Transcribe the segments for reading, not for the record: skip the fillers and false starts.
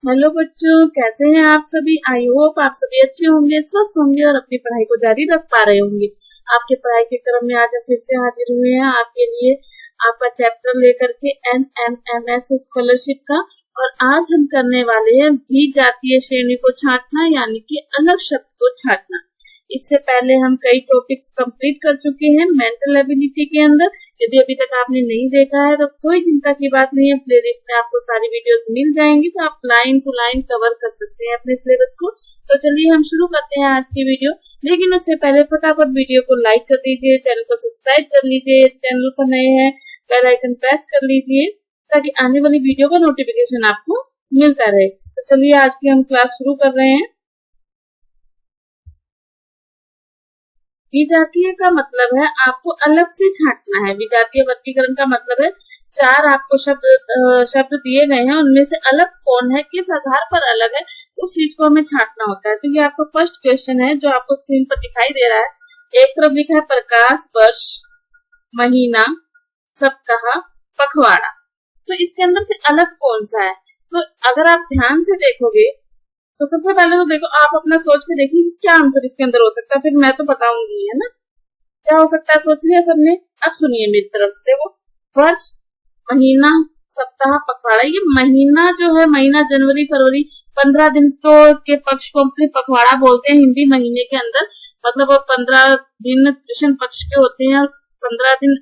Hello बच्चों, कैसे हैं आप सभी। आई होप आप सभी अच्छे होंगे, स्वस्थ होंगे और अपनी पढ़ाई को जारी रख पा रहे होंगे। आपके पढ़ाई के क्रम में आज हम फिर से हाजिर हुए हैं आपके लिए आपका चैप्टर लेकर के NMMS स्कॉलरशिप का। और आज हम करने वाले हैं भी जातीय श्रेणी को छांटना, यानी कि अलग शब्द को छांटना। इससे पहले हम कई टॉपिक्स कंप्लीट कर चुके हैं मेंटल एबिलिटी के अंदर। यदि अभी तक आपने नहीं देखा है तो कोई चिंता की बात नहीं है, प्लेलिस्ट में आपको सारी वीडियोस मिल जाएंगी, तो आप लाइन टू लाइन कवर कर सकते हैं अपने सिलेबस को। तो चलिए हम शुरू करते हैं आज की वीडियो। लेकिन उससे पहले फटाफट वीडियो को लाइक कर दीजिए, चैनल को सब्सक्राइब कर लीजिए, चैनल पर नए हैं बेल आइकन प्रेस कर लीजिए ताकि आने वाली वीडियो का नोटिफिकेशन आपको मिलता रहे। तो चलिए आज की हम क्लास शुरू कर रहे हैं। विजातीय का मतलब है आपको अलग से छांटना है। विजातीय वर्गीकरण का मतलब है चार आपको शब्द दिए गए हैं, उनमें से अलग कौन है, किस आधार पर अलग है, उस चीज को हमें छांटना होता है। तो ये आपका फर्स्ट क्वेश्चन है जो आपको स्क्रीन पर दिखाई दे रहा है। एक तरफ लिखा है प्रकाश, वर्ष, महीना, सप्ताह, पखवाड़ा। तो इसके अंदर से अलग कौन सा है? तो अगर आप ध्यान से देखोगे तो सबसे पहले तो देखो, आप अपना सोच के देखिए कि क्या आंसर इसके अंदर हो सकता है, फिर मैं तो बताऊंगी, है ना। क्या हो सकता है सोच लिया सबने? अब सुनिए मेरी तरफ से। वो वर्ष, महीना, सप्ताह, पखवाड़ा। ये महीना जो है, महीना जनवरी फरवरी 15 दिन तो के पक्ष को अपने पखवाड़ा बोलते हैं हिंदी महीने के अंदर। मतलब 15 दिन कृष्ण पक्ष के होते हैं और 15 दिन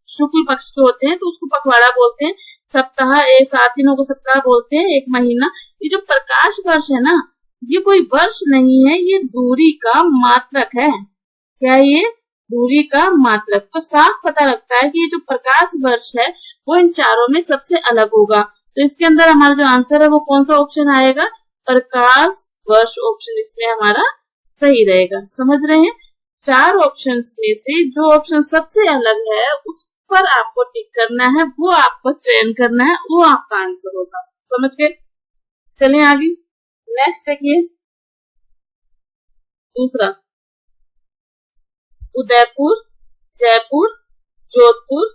शुक्ल पक्ष के होते हैं, तो उसको पखवाड़ा बोलते हैं। सप्ताह 7 दिनों को सप्ताह बोलते हैं, एक महीना। ये जो प्रकाश वर्ष है ना, ये कोई वर्ष नहीं है, ये दूरी का मात्रक है। क्या ये? दूरी का मात्रक। तो साफ पता लगता है कि ये जो प्रकाश वर्ष है वो इन चारों में सबसे अलग होगा। तो इसके अंदर हमारा जो आंसर है वो कौन सा ऑप्शन आएगा? प्रकाश वर्ष ऑप्शन इसमें हमारा सही रहेगा। समझ रहे हैं? चार ऑप्शन में से जो ऑप्शन सबसे अलग है उस पर आपको टिक करना है, वो आपको चयन करना है, वो आपका आंसर होगा। समझ गए? चलें आगे। नेक्स्ट देखिए दूसरा, उदयपुर, जयपुर, जोधपुर,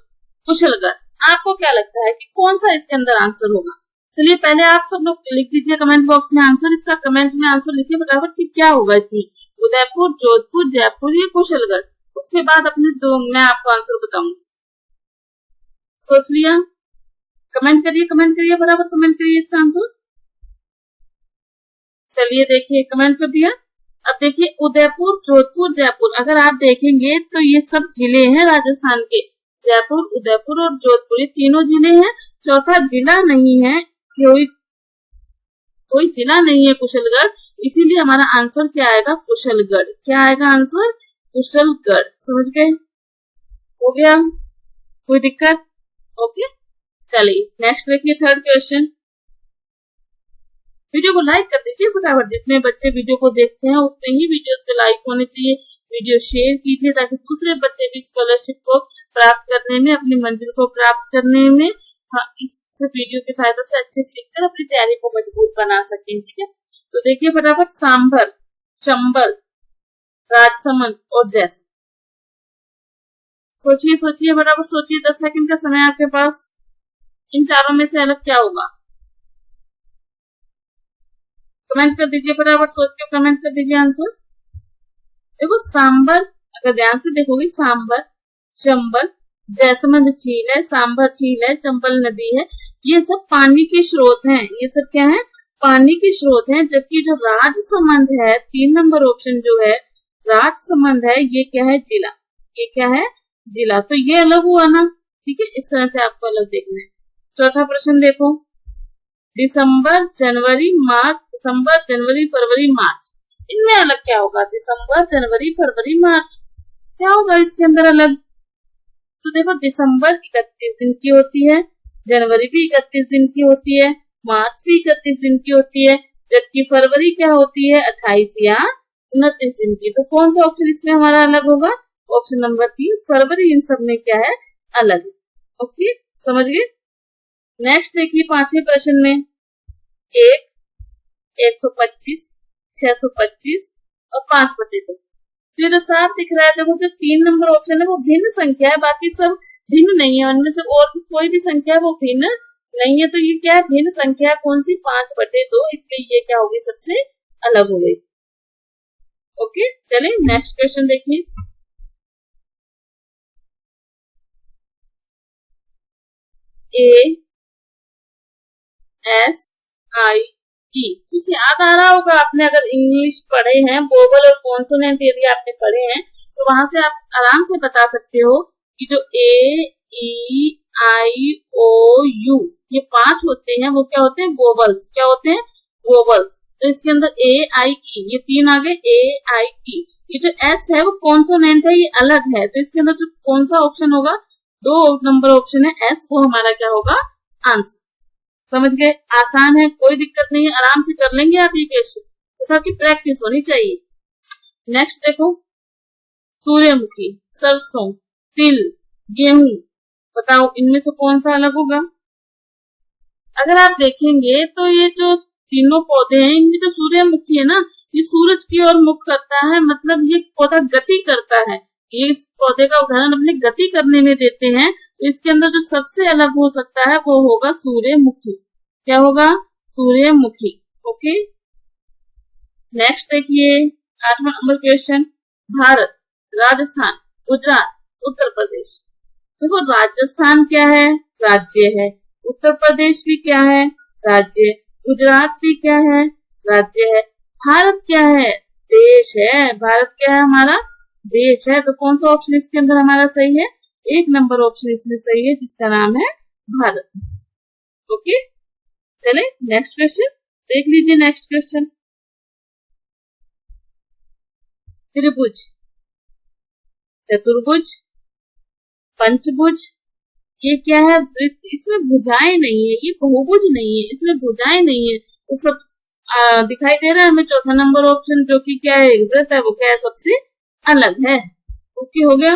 कुशलगढ़। आपको क्या लगता है कि कौन सा इसके अंदर आंसर होगा? चलिए पहले आप सब लोग लिख दीजिए कमेंट बॉक्स में आंसर। इसका कमेंट में आंसर लिखिए फटाफट कि क्या होगा इसमें, उदयपुर, जोधपुर, जयपुर या कुशलगढ़। उसके बाद मैं आपको आंसर बताऊंगी। सोच लिया? कमेंट करिए फटाफट कमेंट करिए इसका आंसर। चलिए देखिए, कमेंट कर दिया। अब देखिए उदयपुर, जोधपुर, जयपुर। अगर आप देखेंगे तो ये सब जिले हैं राजस्थान के। जयपुर, उदयपुर और जोधपुर, ये तीनों जिले हैं। चौथा जिला नहीं है, कोई जिला नहीं है कुशलगढ़। इसीलिए हमारा आंसर क्या आएगा? कुशलगढ़। क्या आएगा आंसर? कुशलगढ़। समझ गए? हो गया? कोई दिक्कत? ओके, चलिए नेक्स्ट देखिए थर्ड क्वेश्चन। वीडियो को लाइक कर दीजिए फटाफट। जितने बच्चे वीडियो को देखते हैं उतने ही वीडियोस पे लाइक होने चाहिए। वीडियो शेयर कीजिए ताकि दूसरे बच्चे भी स्कॉलरशिप को प्राप्त करने में, अपनी मंजिल को प्राप्त करने में, इस वीडियो की सहायता से अच्छे सीखकर अपनी तैयारी को मजबूत बना सकें। ठीक है, तो देखिए फटाफट, सांभर, चंबल, राजसमंद और जैसलमेर। सोचिए फटाफट सोचिए, 10 सेकंड का समय आपके पास। इन चारों में से अलग क्या होगा? कमेंट कर दीजिए फटाफट, सोच के कमेंट कर दीजिए आंसर। देखो सांबर, अगर ध्यान से देखोगे, सांबर, चंबल, जैसलमेर झील है, सांबर झील है, चंबल नदी है, ये सब पानी के स्रोत हैं। ये सब क्या है? पानी के स्रोत हैं। जबकि जो राजसमंद है, 3 नंबर ऑप्शन जो है राजसमंद है, ये क्या है? जिला। ये क्या है? जिला। तो ये अलग हुआ ना। ठीक है, इस तरह से आपको अलग देखना है। चौथा प्रश्न देखो, दिसंबर, जनवरी, फरवरी, मार्च। इनमें अलग क्या होगा? दिसंबर, जनवरी, फरवरी, मार्च। क्या होगा इसके अंदर अलग? तो देखो, दिसंबर 31 दिन की होती है, जनवरी भी 31 दिन की होती है, मार्च भी 31 दिन की होती है, जबकि फरवरी क्या होती है? 28 या 29 दिन की। तो कौन सा ऑप्शन इसमें हमारा अलग होगा? ऑप्शन नंबर 3, फरवरी। इन सब में क्या है? अलग। ओके, समझ गए? नेक्स्ट देखिए 5वें प्रश्न में 1, 125, 625 और 5/2। ये जो साफ दिख रहा है, देखो जो 3 नंबर ऑप्शन है वो भिन्न संख्या है, बाकी सब भिन्न नहीं है। उनमें से और कोई भी संख्या है वो भिन्न नहीं है तो ये क्या है, भिन्न संख्या कौन सी, 5/2, इसलिए ये क्या होगी, सबसे अलग हो गई। ओके, चले नेक्स्ट क्वेश्चन देखिए। ASIE कुछ याद आ रहा होगा आपने, अगर इंग्लिश पढ़े हैं, वोवल और कॉन्सोनेंट यदि आपने पढ़े हैं तो वहां से आप आराम से बता सकते हो कि जो A E I O U ये 5 होते हैं, वो क्या होते हैं, वोवल्स। क्या होते हैं, वोवल्स। तो इसके अंदर AIE ये 3 आ गए, AIE। ये जो S है वो कॉन्सोनेंट है, ये अलग है, तो इसके अंदर जो कौन सा ऑप्शन होगा, 2 नंबर ऑप्शन है S, वो हमारा क्या होगा, आंसर। समझ गए, आसान है, कोई दिक्कत नहीं है, आराम से कर लेंगे आप ये क्वेश्चन, तो आपकी प्रैक्टिस होनी चाहिए। नेक्स्ट देखो, सूर्यमुखी, सरसों, तिल, गेहूं, बताओ इनमें से कौन सा अलग होगा। अगर आप देखेंगे तो ये जो तीनों पौधे हैं, इनमें जो सूर्यमुखी है ना, ये सूरज की ओर मुख करता है, मतलब ये पौधा गति करता है। ये इस पौधे का उदाहरण अपने गति करने में देते हैं, तो इसके अंदर जो सबसे अलग हो सकता है वो होगा सूर्यमुखी। क्या होगा, सूर्यमुखी। ओके, नेक्स्ट देखिए 8वां नंबर क्वेश्चन, भारत, राजस्थान, गुजरात, उत्तर प्रदेश। देखो राजस्थान क्या है, राज्य है। उत्तर प्रदेश भी क्या है, राज्य। गुजरात भी क्या है, राज्य है। भारत क्या है, देश है। भारत क्या है, हमारा देश है। तो कौन सा ऑप्शन इसके अंदर हमारा सही है, 1 नंबर ऑप्शन इसमें सही है, जिसका नाम है भारत। ओके, चले नेक्स्ट क्वेश्चन देख लीजिए। नेक्स्ट क्वेश्चन, त्रिभुज, चतुर्भुज, पंचभुज, ये क्या है, वृत्त। इसमें भुजाएं नहीं है, ये बहुभुज नहीं है, इसमें भुजाएं नहीं है। तो सब दिखाई दे रहा है हमें, चौथा नंबर ऑप्शन जो कि क्या है, वृत्त है, वो क्या है, सबसे अलग है। ओके, हो गया,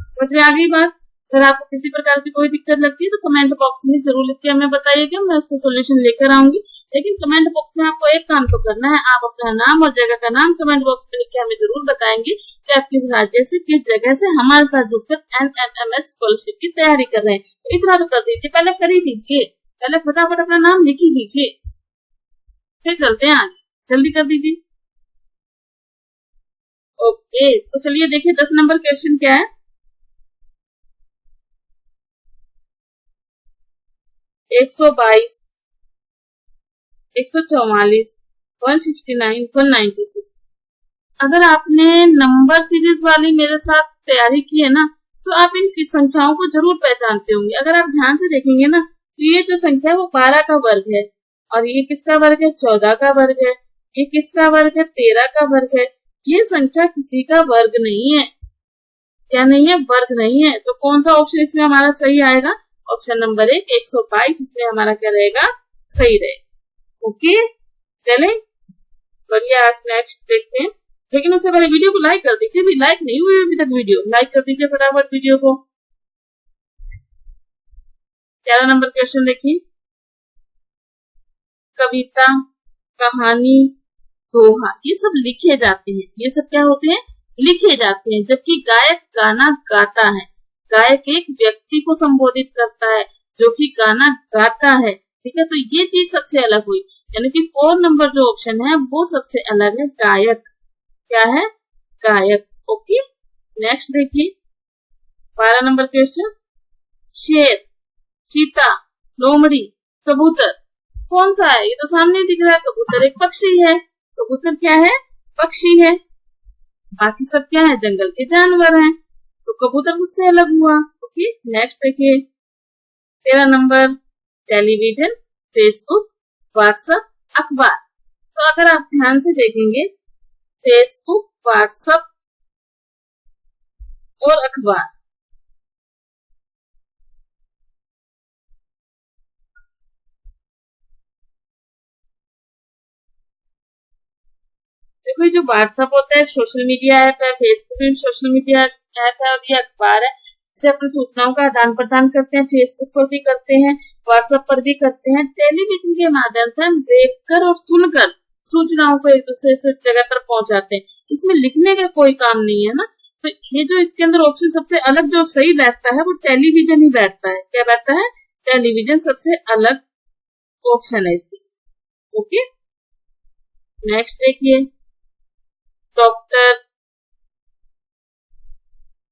समझ में आ गई बात। अगर आपको किसी प्रकार की कोई दिक्कत लगती है तो कमेंट बॉक्स में जरूर लिख के हमें बताइएगा, मैं उसको सोल्यूशन लेकर आऊंगी। लेकिन कमेंट बॉक्स में आपको एक काम तो करना है, आप अपना नाम और जगह का नाम कमेंट बॉक्स में लिख के हमें जरूर बताएंगे कि आप किस राज्य से, किस जगह से हमारे साथ जुड़कर NNMS स्कॉलरशिप की तैयारी कर रहे हैं। तो इतना तो कर दीजिए, पहले कर ही दीजिए, पहले फटाफट अपना नाम लिख ही दीजिए, फिर चलते हैं आगे, जल्दी कर दीजिए। ओके, तो चलिए देखिए 10 नंबर क्वेश्चन क्या है। 122, 144, 169, 196। अगर आपने नंबर सीरीज वाली मेरे साथ तैयारी की है ना, तो आप इन संख्याओं को जरूर पहचानते होंगे। अगर आप ध्यान से देखेंगे ना, तो ये जो संख्या है वो 12 का वर्ग है, और ये किसका वर्ग है, 14 का वर्ग है। ये किसका वर्ग है, 13 का वर्ग है। ये संख्या किसी का वर्ग नहीं है। क्या नहीं है, वर्ग नहीं है। तो कौन सा ऑप्शन इसमें हमारा सही आएगा, ऑप्शन नंबर 1, 122 इसमें हमारा क्या रहेगा, सही रहेगा। ओके, चले बढ़िया, नेक्स्ट देखते हैं। लेकिन उससे पहले वीडियो को लाइक कर दीजिए, अभी लाइक नहीं हुई अभी तक, वीडियो लाइक कर दीजिए फटाफट वीडियो को। 11 नंबर क्वेश्चन देखिए, कविता, कहानी, दोहा, ये सब लिखे जाते हैं। ये सब क्या होते हैं, लिखे जाते हैं। जबकि गायक गाना गाता है। गायक एक व्यक्ति को संबोधित करता है जो कि गाना गाता है। ठीक है, तो ये चीज सबसे अलग हुई, यानी कि 4 नंबर जो ऑप्शन है वो सबसे अलग है, गायक। क्या है, गायक। ओके, नेक्स्ट देखिए 12 नंबर क्वेश्चन, शेर, चीता, लोमड़ी, कबूतर, कौन सा है, ये तो सामने दिख रहा है, कबूतर एक पक्षी है। कबूतर क्या है, पक्षी है। बाकी सब क्या है, जंगल के जानवर हैं, तो कबूतर सबसे अलग हुआ। ओके, नेक्स्ट देखिए 13 नंबर, टेलीविजन, फेसबुक, व्हाट्सएप, अखबार। तो अगर आप ध्यान से देखेंगे, फेसबुक, व्हाट्सएप और अखबार, देखो जो व्हाट्सएप होता है सोशल मीडिया ऐप है, फेसबुक भी सोशल मीडिया ऐप है, और ये अखबार है जिससे अपनी सूचनाओं का आदान प्रदान करते हैं। फेसबुक पर भी करते हैं, व्हाट्सएप पर भी करते हैं। टेलीविजन के माध्यम से हम देखकर और सुनकर सूचनाओं को एक दूसरे से जगह पर पहुंचाते हैं। इसमें लिखने का कोई काम नहीं है ना। तो ये जो इसके अंदर ऑप्शन सबसे अलग जो सही बैठता है वो टेलीविजन ही बैठता है। क्या बैठता है, टेलीविजन सबसे अलग ऑप्शन है इसकी। ओके, नेक्स्ट देखिए, डॉक्टर,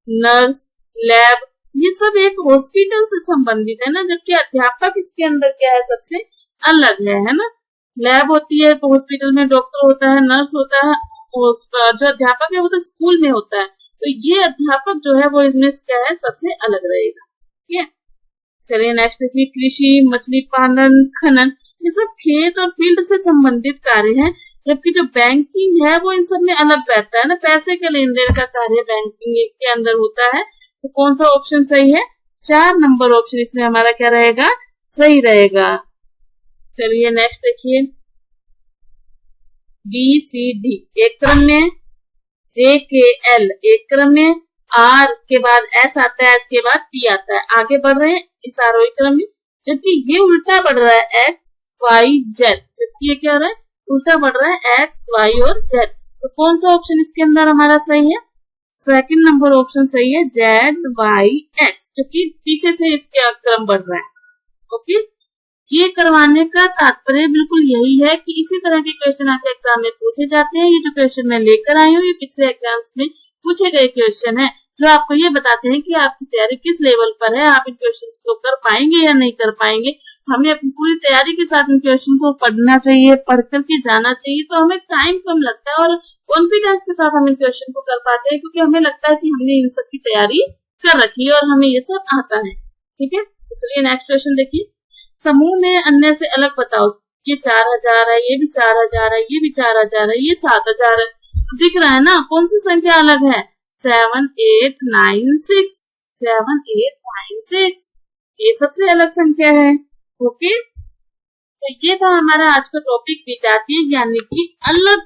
नर्स, लैब, ये सब एक हॉस्पिटल से संबंधित है ना, जबकि अध्यापक इसके अंदर क्या है, सबसे अलग है ना। लैब होती है तो हॉस्पिटल में, डॉक्टर होता है, नर्स होता है, जो अध्यापक है वो तो स्कूल में होता है। तो ये अध्यापक जो है वो इसमें क्या है, सबसे अलग रहेगा। ठीक है, चलिए नेक्स्ट देखिए, कृषि, मछली पालन, खनन, ये सब खेत और फील्ड से संबंधित कार्य हैं, जबकि जो बैंकिंग है वो इन सब में अलग रहता है ना, पैसे के लेन देन का कार्य बैंकिंग के अंदर होता है। तो कौन सा ऑप्शन सही है, 4 नंबर ऑप्शन इसमें हमारा क्या रहेगा, सही रहेगा। चलिए नेक्स्ट देखिए, BCD एक क्रम में, JKL एक क्रम में, R के बाद S आता है, S के बाद T आता है, आगे बढ़ रहे हैं इस आरोही क्रम में, जबकि ये उल्टा बढ़ रहा है XYZ, जबकि ये क्या हो रहा है, उल्टा बढ़ रहा है X, Y और Z। तो कौन सा ऑप्शन इसके अंदर हमारा सही है, सेकंड नंबर ऑप्शन सही है, ZYX, क्योंकि पीछे से इसका क्रम बढ़ रहा है। ओके, ये करवाने का तात्पर्य बिल्कुल यही है कि इसी तरह के क्वेश्चन आपके एग्जाम में पूछे जाते हैं। ये जो क्वेश्चन मैं लेकर आई हूँ ये पिछले एग्जाम्स में पूछे गए क्वेश्चन है, जो आपको ये बताते हैं कि आपकी तैयारी किस लेवल पर है, आप इन क्वेश्चंस को कर पाएंगे या नहीं कर पाएंगे। हमें अपनी पूरी तैयारी के साथ इन क्वेश्चन को पढ़ना चाहिए, पढ़ करके जाना चाहिए, तो हमें टाइम कम लगता है और कॉन्फिडेंस के साथ हम इन क्वेश्चन को कर पाते हैं, क्योंकि हमें लगता है कि हमने इन सब की तैयारी कर रखी है और हमें ये सब आता है। ठीक है, तो चलिए नेक्स्ट क्वेश्चन देखिए, समूह में अन्य से अलग बताओ। ये 4000 है, ये भी 4000 है, ये भी 4000 है, ये 7000 है, दिख रहा है ना, कौन सी संख्या अलग है, 7896, 7896, ये सबसे अलग संख्या है। ओके, तो ये था हमारा आज का टॉपिक, विजातीय यानी कि अलग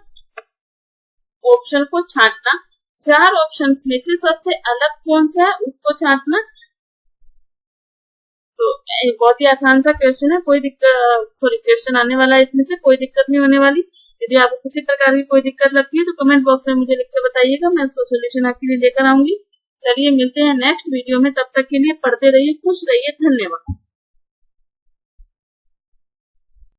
ऑप्शन को छांटना। 4 ऑप्शंस में से सबसे अलग कौन सा है उसको छांटना। तो बहुत ही आसान सा क्वेश्चन है, कोई दिक्कत, सॉरी क्वेश्चन आने वाला है, इसमें से कोई दिक्कत नहीं होने वाली। यदि आपको किसी प्रकार की कोई दिक्कत लगती है तो कमेंट बॉक्स में मुझे लिख कर बताइएगा, मैं उसको सोल्यूशन आपके लिए लेकर आऊंगी। चलिए मिलते हैं नेक्स्ट वीडियो में, तब तक के लिए पढ़ते रहिए, खुश रहिए, धन्यवाद।